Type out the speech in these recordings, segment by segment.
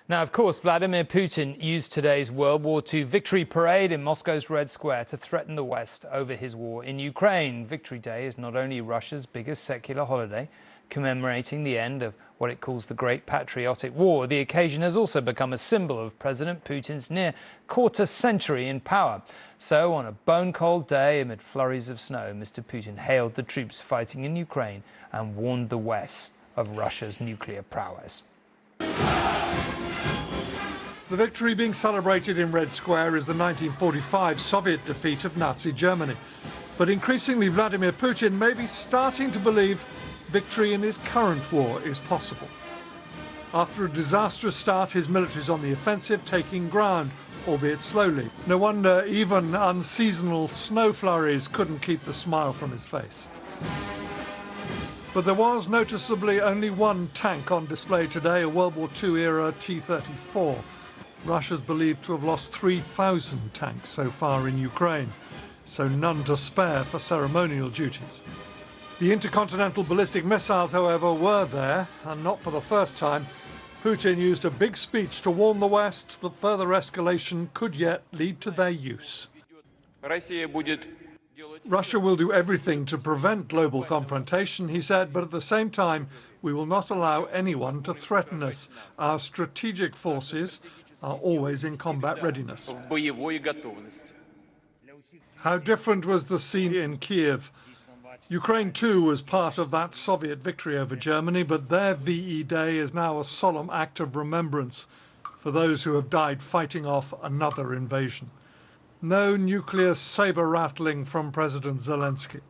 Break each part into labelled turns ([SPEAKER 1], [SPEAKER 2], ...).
[SPEAKER 1] Now, of course, Vladimir Putin used today's World War II victory parade in Moscow's Red Square to threaten the West over his war in Ukraine. Victory Day is not only Russia's biggest secular holiday, commemorating the end of what it calls the Great Patriotic War. The occasion has also become a symbol of President Putin's near quarter century in power. So, on a bone-cold day amid flurries of snow, Mr. Putin hailed the troops fighting in Ukraine and warned the West of Russia's nuclear prowess.
[SPEAKER 2] The victory being celebrated in Red Square is the 1945 Soviet defeat of Nazi Germany. But increasingly, Vladimir Putin may be starting to believe victory in his current war is possible. After a disastrous start, his military is on the offensive, taking ground, albeit slowly. No wonder even unseasonal snow flurries couldn't keep the smile from his face. But there was noticeably only one tank on display today, a World War II-era T-34. Russia's believed to have lost 3,000 tanks so far in Ukraine, so none to spare for ceremonial duties. The intercontinental ballistic missiles, however, were there, and not for the first time. Putin used a big speech to warn the West that further escalation could yet lead to their use. Russia will do everything to prevent global confrontation, he said, but at the same time, we will not allow anyone to threaten us. Our strategic forces are always in combat readiness. How different was the scene in Kiev? Ukraine too was part of that Soviet victory over Germany, but their VE Day is now a solemn act of remembrance for those who have died fighting off another invasion. No nuclear saber-rattling from President Zelensky.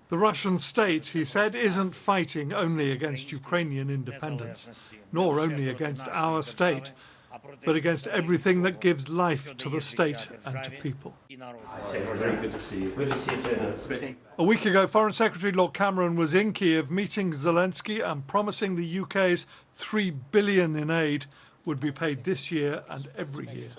[SPEAKER 2] The Russian state, he said, isn't fighting only against Ukrainian independence, nor only against our state, but against everything that gives life to the state and to people.
[SPEAKER 3] Very good to see you. Good to see you too.
[SPEAKER 2] A week ago, Foreign Secretary Lord Cameron was in Kiev meeting Zelensky and promising the UK's $3 billion in aid would be paid this year and every year.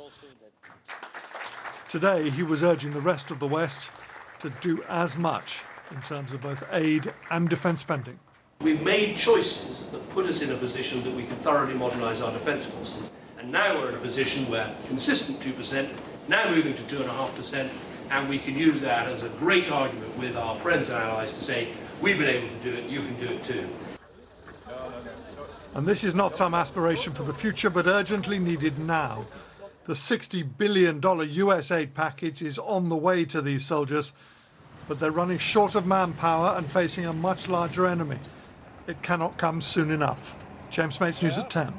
[SPEAKER 2] Today, he was urging the rest of the West to do as much in terms of both aid and defence spending.
[SPEAKER 4] We've made choices that put us in a position that we can thoroughly modernise our defence forces, and now we're in a position where consistent 2%, now moving to 2.5%, and we can use that as a great argument with our friends and allies to say, we've been able to do it, you can do it too.
[SPEAKER 2] And this is not some aspiration for the future, but urgently needed now. The $60 billion US aid package is on the way to these soldiers, but they're running short of manpower and facing a much larger enemy. It cannot come soon enough. James Mates, News at 10.